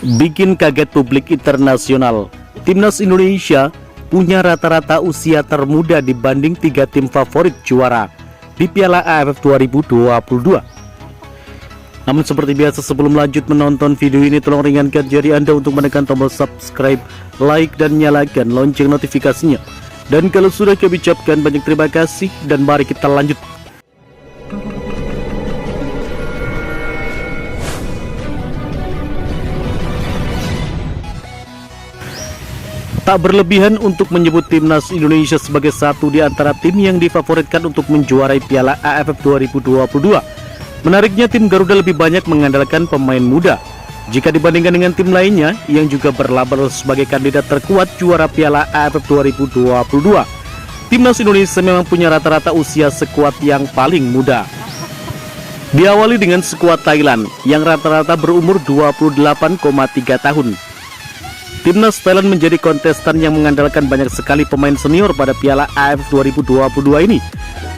Bikin kaget publik internasional, Timnas Indonesia punya rata-rata usia termuda dibanding 3 tim favorit juara di Piala AFF 2022. Namun seperti biasa, sebelum lanjut menonton video ini, tolong ringankan jari Anda untuk menekan tombol subscribe, like, dan nyalakan lonceng notifikasinya. Dan kalau sudah kami ucapkan banyak terima kasih, dan mari kita lanjut. Tak berlebihan untuk menyebut Timnas Indonesia sebagai satu di antara tim yang difavoritkan untuk menjuarai Piala AFF 2022. Menariknya, tim Garuda lebih banyak mengandalkan pemain muda jika dibandingkan dengan tim lainnya yang juga berlabel sebagai kandidat terkuat juara Piala AFF 2022. Timnas Indonesia memang punya rata-rata usia skuad yang paling muda. Diawali dengan skuad Thailand yang rata-rata berumur 28,3 tahun. Timnas Thailand menjadi kontestan yang mengandalkan banyak sekali pemain senior pada Piala AFF 2022 ini.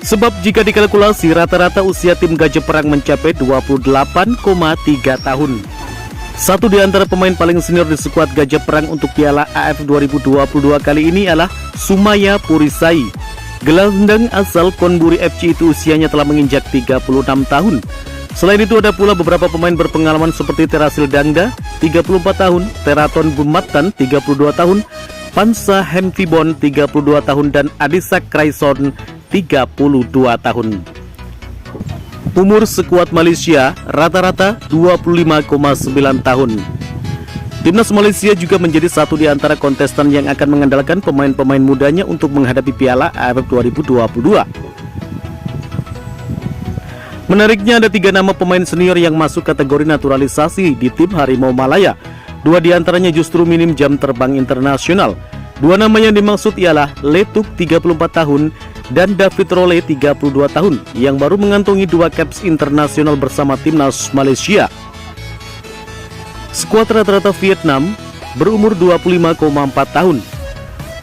Sebab jika dikalkulasi, rata-rata usia tim Gajah Perang mencapai 28,3 tahun. Satu di antara pemain paling senior di skuad Gajah Perang untuk Piala AFF 2022 kali ini adalah Sumaya Purisai. Gelandang asal Konburi FC itu usianya telah menginjak 36 tahun. Selain itu ada pula beberapa pemain berpengalaman seperti Terasil Dangda 34 tahun, Teraton Bumatan 32 tahun, Pansa Hemfibon 32 tahun, dan Adisa Kraison 32 tahun. Umur skuad Malaysia rata-rata 25,9 tahun. Timnas Malaysia juga menjadi satu di antara kontestan yang akan mengandalkan pemain-pemain mudanya untuk menghadapi Piala AFF 2022. Menariknya, ada 3 nama pemain senior yang masuk kategori naturalisasi di tim Harimau Malaya. 2 diantaranya justru minim jam terbang internasional. 2 nama yang dimaksud ialah Letuk 34 tahun dan David Role 32 tahun yang baru mengantongi 2 caps internasional bersama Timnas Malaysia. Skuad rata-rata Vietnam berumur 25,4 tahun.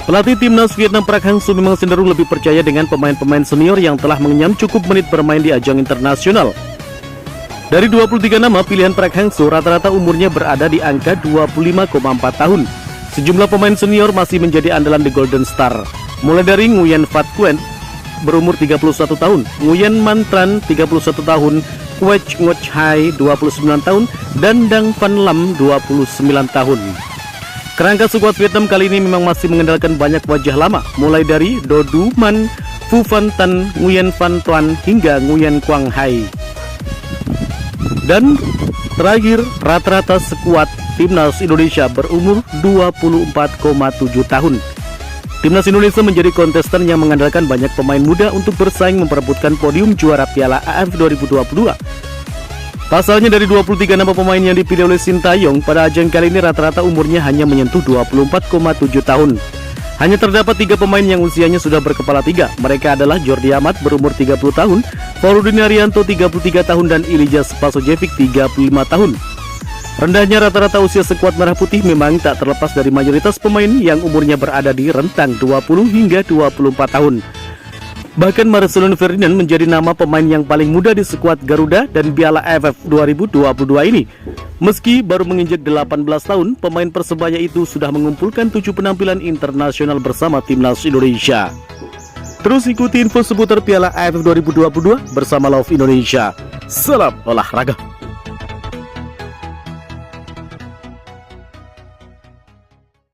Pelatih Timnas Vietnam Park Hang-seo memang cenderung lebih percaya dengan pemain-pemain senior yang telah mengenyam cukup menit bermain di ajang internasional. Dari 23 nama pilihan Park Hang-seo, rata-rata umurnya berada di angka 25,4 tahun. Sejumlah pemain senior masih menjadi andalan di Golden Star, mulai dari Nguyen Phat Kuen berumur 31 tahun, Nguyen Man Tran 31 tahun, Quech Ngoc Hai 29 tahun, dan Dang Van Lam 29 tahun. Kerangka skuad Vietnam kali ini memang masih mengandalkan banyak wajah lama, mulai dari Do Du Man, Phu Van Tan, Nguyen Van Tuan, hingga Nguyen Quang Hai. Dan terakhir, rata-rata skuad Timnas Indonesia berumur 24,7 tahun. Timnas Indonesia menjadi kontestan yang mengandalkan banyak pemain muda untuk bersaing memperebutkan podium juara Piala AFF 2022. Pasalnya, dari 23 nama pemain yang dipilih oleh Sintayong pada ajang kali ini, rata-rata umurnya hanya menyentuh 24,7 tahun. Hanya terdapat 3 pemain yang usianya sudah berkepala 3. Mereka adalah Jordi Amat berumur 30 tahun, Farudin Arianto 33 tahun, dan Ilija Spasojevic 35 tahun. Rendahnya rata-rata usia skuad Merah Putih memang tak terlepas dari mayoritas pemain yang umurnya berada di rentang 20 hingga 24 tahun. Bahkan Marcelino Ferdinand menjadi nama pemain yang paling muda di skuad Garuda dan Piala AFF 2022 ini. Meski baru menginjak 18 tahun, pemain Persebaya itu sudah mengumpulkan 7 penampilan internasional bersama Timnas Indonesia. Terus ikuti info seputar Piala AFF 2022 bersama Love Indonesia. Salam olahraga.